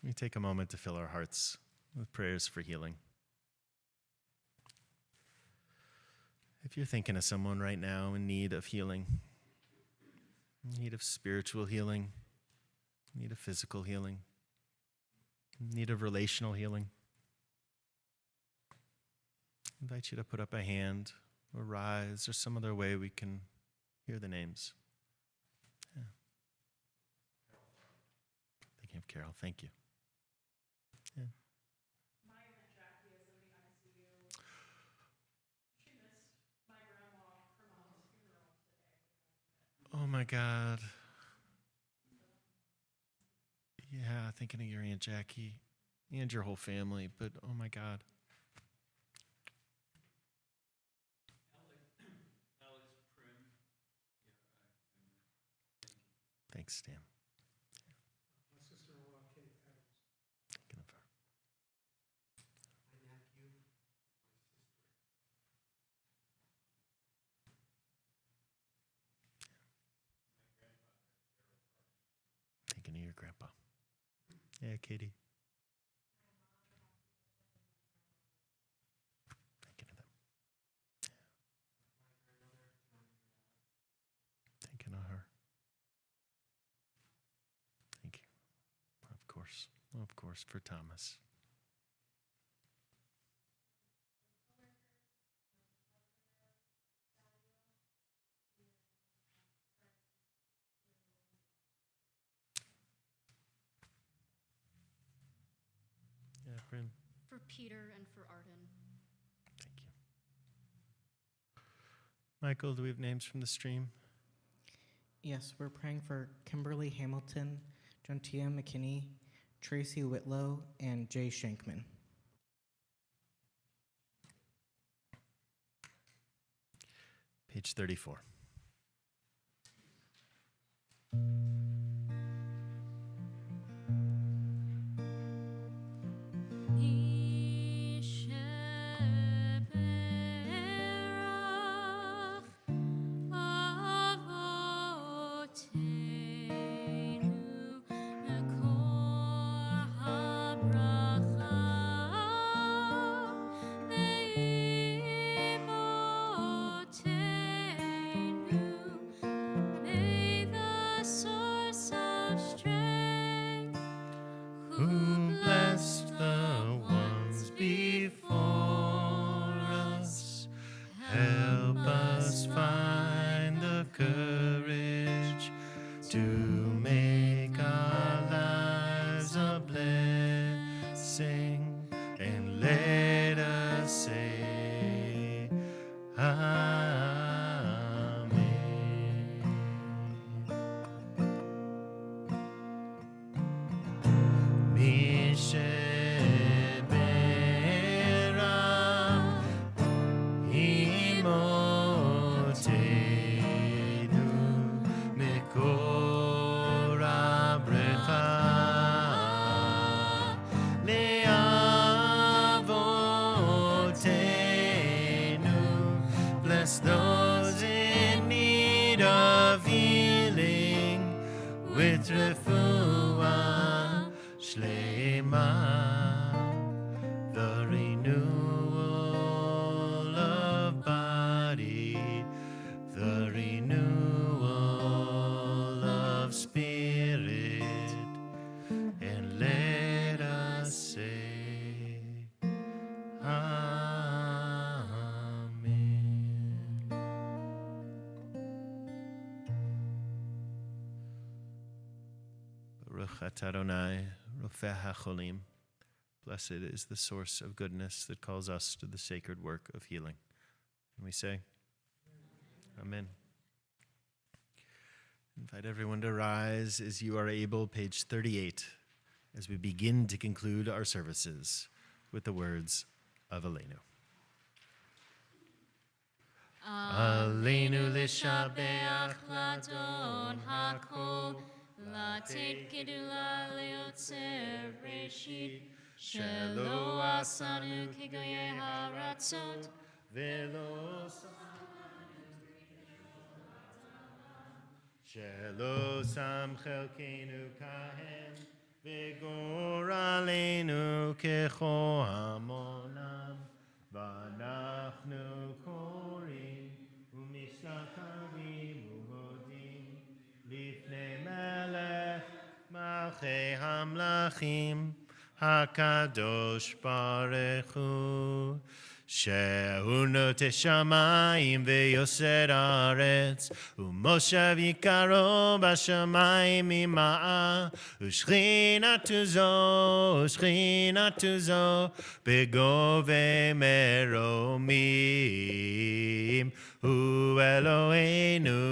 We take a moment to fill our hearts with prayers for healing. If you're thinking of someone right now in need of healing, in need of spiritual healing, in need of physical healing, in need of relational healing, I invite you to put up a hand or rise or some other way we can hear the names. Yeah. Thinking of Carol, thank you. Yeah. Oh my God. Yeah, thinking of your Aunt Jackie and your whole family, but oh my God. Thanks, Stan. My sister-in-law, Kate Adams. Thinking of her. My nephew, my sister. Thinking of your grandpa. Yeah, Katie. Thinking of them. Thinking of her. Thank you. Of course, for Thomas. Yeah, Bryn. For Peter and for Arden. Thank you. Michael, do we have names from the stream? Yes, we're praying for Kimberly Hamilton, Jontia McKinney, Tracy Whitlow, and Jay Shankman. Page 34. Thank need of healing with refuah shlema, the renewal of body, the renewal of spirit, and let us say, Amen. Baruch atah Adonai, Rofeh HaCholim. Blessed is the source of goodness that calls us to the sacred work of healing. And we say, Amen. Invite everyone to rise as you are able, page 38, as we begin to conclude our services with the words of Aleinu. Aleinu l'shabeach l'adon hakol, latet gedula leotzer reshit, shelo asanu kegoye haratzot, velo shelo sam chelkenu kahen, v'gor aleinu kechohamonam, v'anachnu korim u'mishakarim u'modim lifnei melech malchei hamlachim hakadosh baruch hu. Shehu noteh shamayim ve'yoser haaretz, u'moshav yikaro b'shamayim ima'ah, u'shchinatu zo b'govei meromim, hu Eloheinu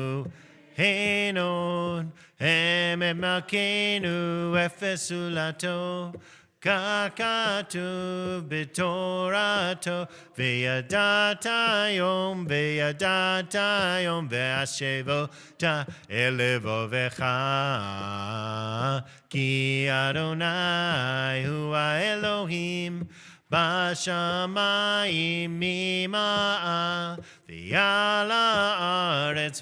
Heinon emet malkeinu efes ulato, kakatu b'torato, ve'yadata yom ve'ashevota elevovecha, ki Adonai hu Elohim bashamayim mima'ah, ve'al haaretz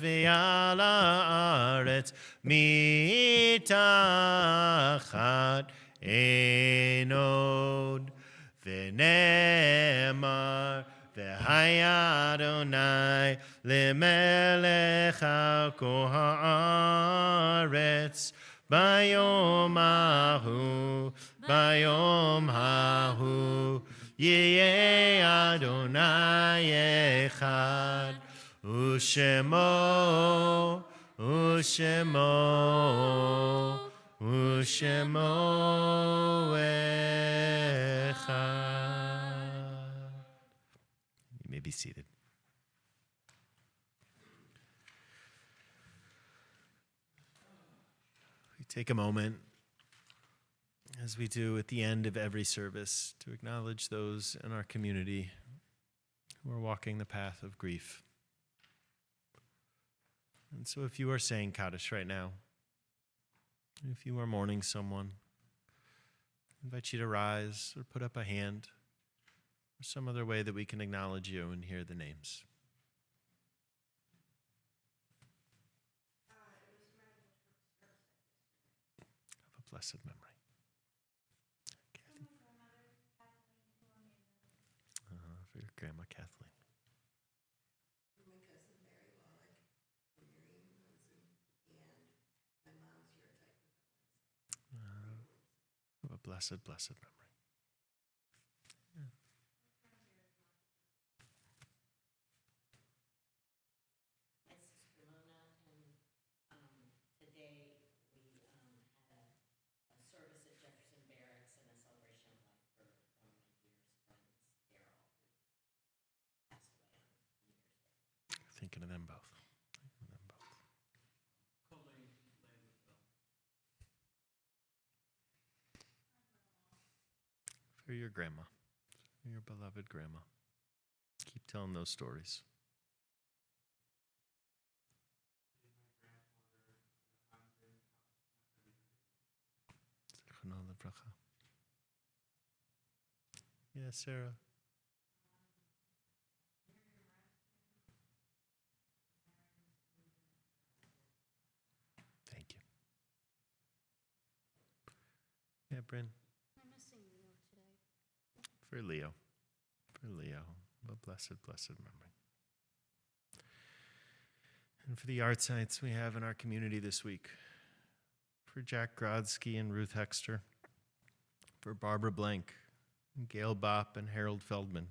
mitachat enod, v'nemar v'haya Adonai lemelech al kol haaretz, bayom hahu yeh Adonai echad, u'shemo echad. You may be seated. We take a moment, as we do at the end of every service, to acknowledge those in our community who are walking the path of grief. And so if you are saying Kaddish right now, if you are mourning someone, I invite you to rise or put up a hand or some other way that we can acknowledge you and hear the names. Have a blessed memory. Kathy. For your grandma Kathleen. My cousin Mary Wallach, Miriam Munson, and my mom's urotype. Have a blessed memory. My sister Mona, and today we had a service at Jefferson Barracks and a celebration of life for one of my dearest friends, Daryl, who passed away on New Year's Day. Thinking of them both. For your grandma, for your beloved grandma. Keep telling those stories. Zichrono livracha. Yeah, Sarah. Yeah, Bryn. I'm missing Leo today. For Leo. For Leo. A blessed, blessed memory. And for the art sites we have in our community this week. For Jack Grodsky and Ruth Hexter. For Barbara Blank, Gail Bopp and Harold Feldman.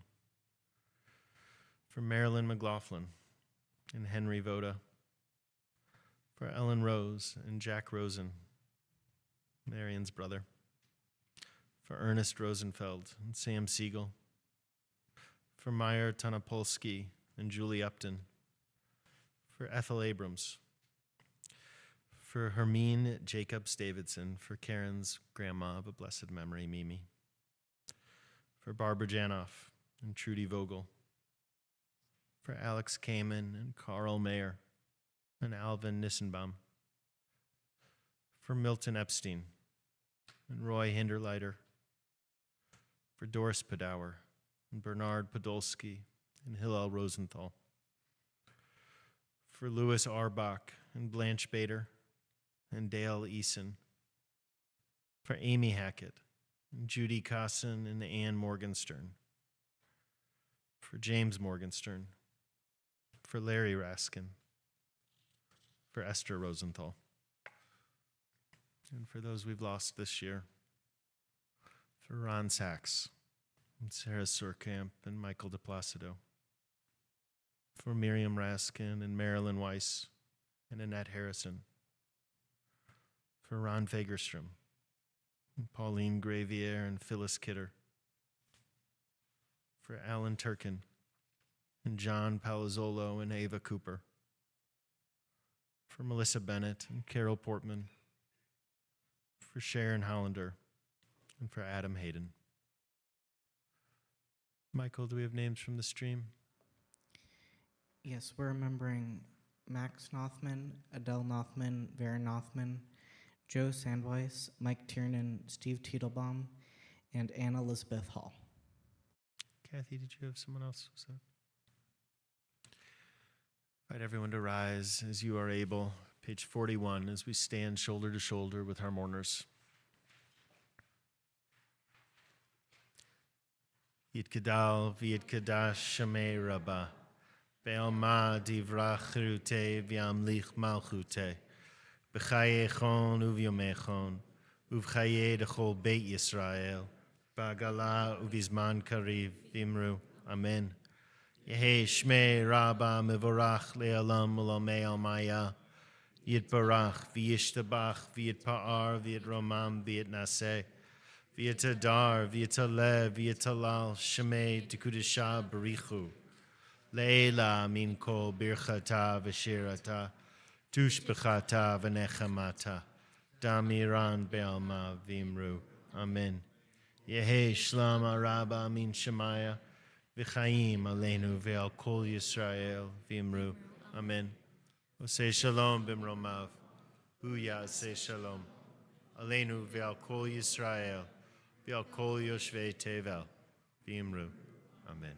For Marilyn McLaughlin and Henry Voda. For Ellen Rose and Jack Rosen, Marion's brother. For Ernest Rosenfeld and Sam Siegel. For Meyer Tanopolsky and Julie Upton. For Ethel Abrams. For Hermine Jacobs Davidson, for Karen's grandma of a blessed memory, Mimi. For Barbara Janoff and Trudy Vogel. For Alex Kamen and Carl Mayer and Alvin Nissenbaum. For Milton Epstein and Roy Hinderleiter. For Doris Padower and Bernard Podolsky and Hillel Rosenthal. For Louis Arbach and Blanche Bader and Dale Eason. For Amy Hackett and Judy Cosson and Ann Morgenstern. For James Morgenstern. For Larry Raskin. For Esther Rosenthal. And for those we've lost this year. For Ron Sachs and Sarah Surkamp and Michael DePlacido. For Miriam Raskin and Marilyn Weiss and Annette Harrison. For Ron Fagerstrom, and Pauline Gravier and Phyllis Kidder. For Alan Turkin and John Palazzolo and Ava Cooper. For Melissa Bennett and Carol Portman. For Sharon Hollander and for Adam Hayden. Michael, do we have names from the stream? Yes, we're remembering Max Nothman, Adele Nothman, Vera Nothman, Joe Sandweiss, Mike Tiernan, Steve Teitelbaum, and Anna Elizabeth Hall. Kathy, did you have someone else? Was that? Invite everyone to rise as you are able. Page 41, as we stand shoulder to shoulder with our mourners. Yitkedal v'yitkadash shamei rabbah, ve'alma divrach chirute v'yamlich malchute, b'chaye chon uvyomechon, uvchaye dechol beit Yisrael, b'agala uvizman kariv v'imru. Amen. Yehi shmei rabbah mevorach le'alam u'lamei almaya, yitbarach v'yishtabach v'yitpa'ar v'yitromam v'yitnaseh, v'yitadar v'yitalev v'yitalal shemei dekudesha barichu. Leila min kol birchata v'shirata, tushbechata v'nechamata, damiran be'alma v'imru. Amen. Yehi shlam araba min shemaya, v'chaim aleinu ve'al kol Yisrael v'imru. Amen. Oseh shalom b'mromav, hu ya'aseh shalom. Aleinu ve'al kol Yisrael, ve'al kol yoshvei tevel v'imru. Amen.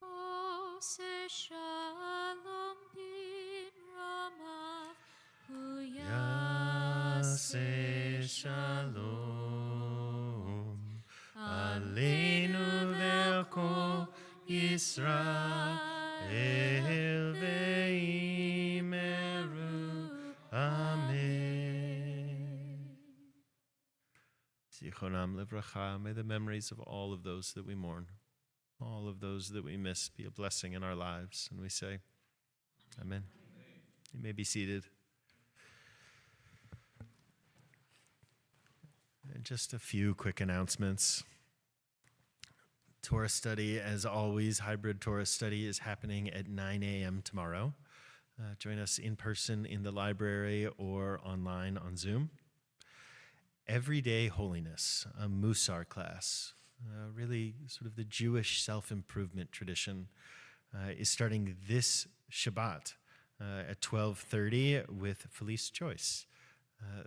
Ose shalom bin Ramav, hu Ya'aseh shalom. Aleinu ve'al kol Yisrael ve'imeru. Amen. Zichronam livracha. May the memories of all of those that we mourn, all of those that we miss, be a blessing in our lives. And we say, Amen. You may be seated. And just a few quick announcements. Torah study, as always, hybrid Torah study is happening at 9 a.m. tomorrow. Join us in person in the library or online on Zoom. Everyday Holiness, a Musar class, really sort of the Jewish self-improvement tradition, is starting this Shabbat at 12:30 with Felice Joyce.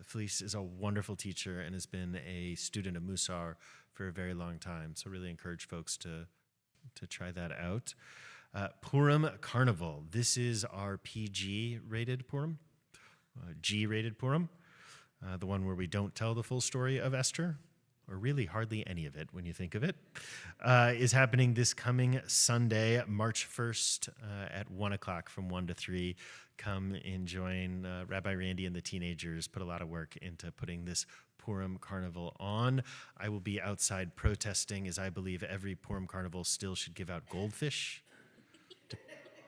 Felice is a wonderful teacher and has been a student of Musar for a very long time, so really encourage folks to try that out. Purim Carnival. This is our PG-rated Purim, G-rated Purim. the one where we don't tell the full story of Esther, or really hardly any of it when you think of it, is happening this coming Sunday, March 1st at 1 o'clock from 1 to 3. Come and join Rabbi Randy and the teenagers. Put a lot of work into putting this Purim Carnival on. I will be outside protesting, as I believe every Purim Carnival still should give out goldfish.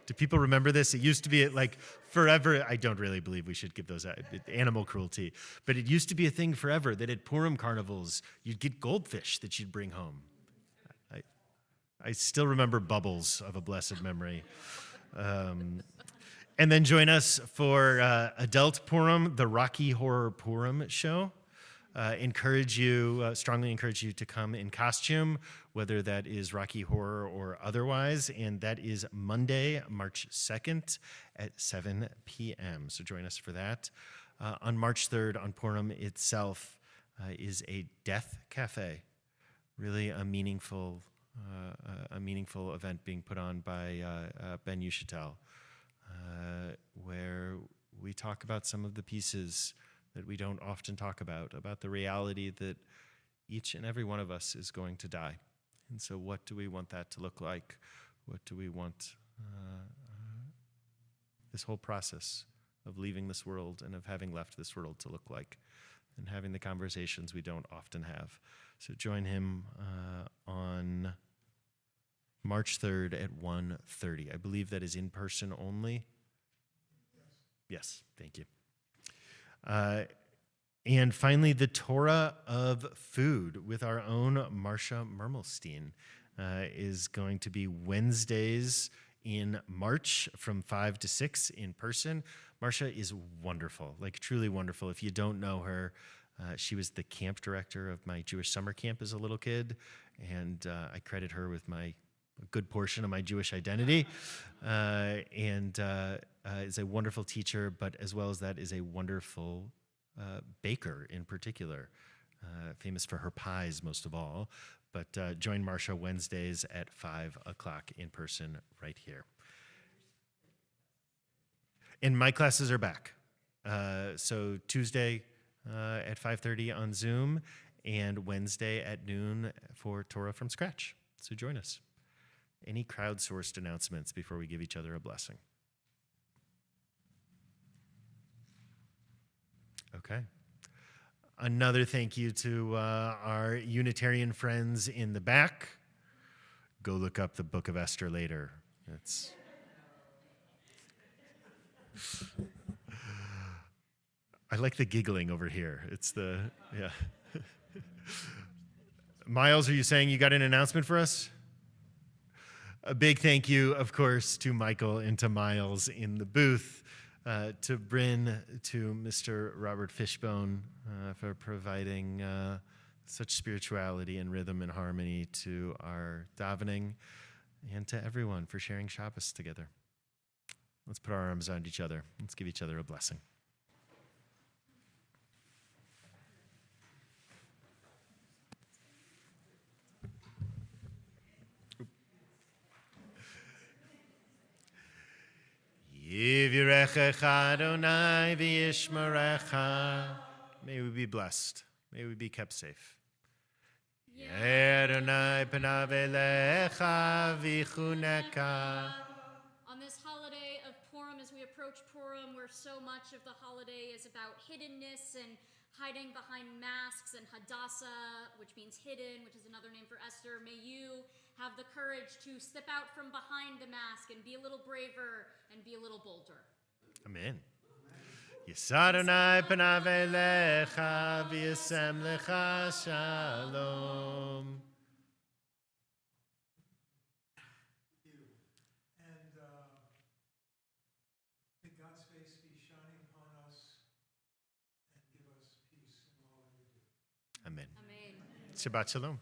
Do people remember this? It used to be like forever. I don't really believe we should give those out. Animal cruelty. But it used to be a thing forever that at Purim carnivals, you'd get goldfish that you'd bring home. I still remember bubbles of a blessed memory. And then join us for Adult Purim, the Rocky Horror Purim show. Strongly encourage you to come in costume, whether that is Rocky Horror or otherwise, and that is Monday, March 2nd at 7 p.m. So join us for that. On March 3rd, on Purim itself, is a death cafe, really a meaningful event being put on by Ben Yushitel, where we talk about some of the pieces that we don't often talk about the reality that each and every one of us is going to die. And so what do we want that to look like? What do we want this whole process of leaving this world and of having left this world to look like? And having the conversations we don't often have. So join him on March 3rd at 1:30. I believe that is in person only. Yes, thank you. And finally, the Torah of Food with our own Marcia Mermelstein is going to be Wednesdays in March from 5 to 6 in person. Marcia is wonderful, like truly wonderful. If you don't know her, she was the camp director of my Jewish summer camp as a little kid, and I credit her with a good portion of my Jewish identity, and is a wonderful teacher, but as well as that is a wonderful baker in particular, famous for her pies most of all. But join Marcia Wednesdays at 5 o'clock in person right here. And my classes are back. So Tuesday at 5:30 on Zoom, and Wednesday at noon for Torah from Scratch. So join us. Any crowdsourced announcements before we give each other a blessing? Okay. Another thank you to our Unitarian friends in the back. Go look up the Book of Esther later. I like the giggling over here. Yeah. Miles, are you saying you got an announcement for us? A big thank you, of course, to Michael and to Miles in the booth, to Bryn, to Mr. Robert Fishbone for providing such spirituality and rhythm and harmony to our davening, and to everyone for sharing Shabbos together. Let's put our arms around each other. Let's give each other a blessing. Yivirechecha Adonai v'yishmerecha. May we be blessed. May we be kept safe. Adonai panav elecha v'chuneka. On this holiday of Purim, as we approach Purim, where so much of the holiday is about hiddenness and hiding behind masks and Hadassah, which means hidden, which is another name for Esther, may you have the courage to step out from behind the mask and be a little braver and be a little bolder. Amen. Yisadonai panav elecha v'yasem lecha shalom. And may God's face be shining upon us and give us peace in all that we do. Amen. Amen. Shabbat shalom.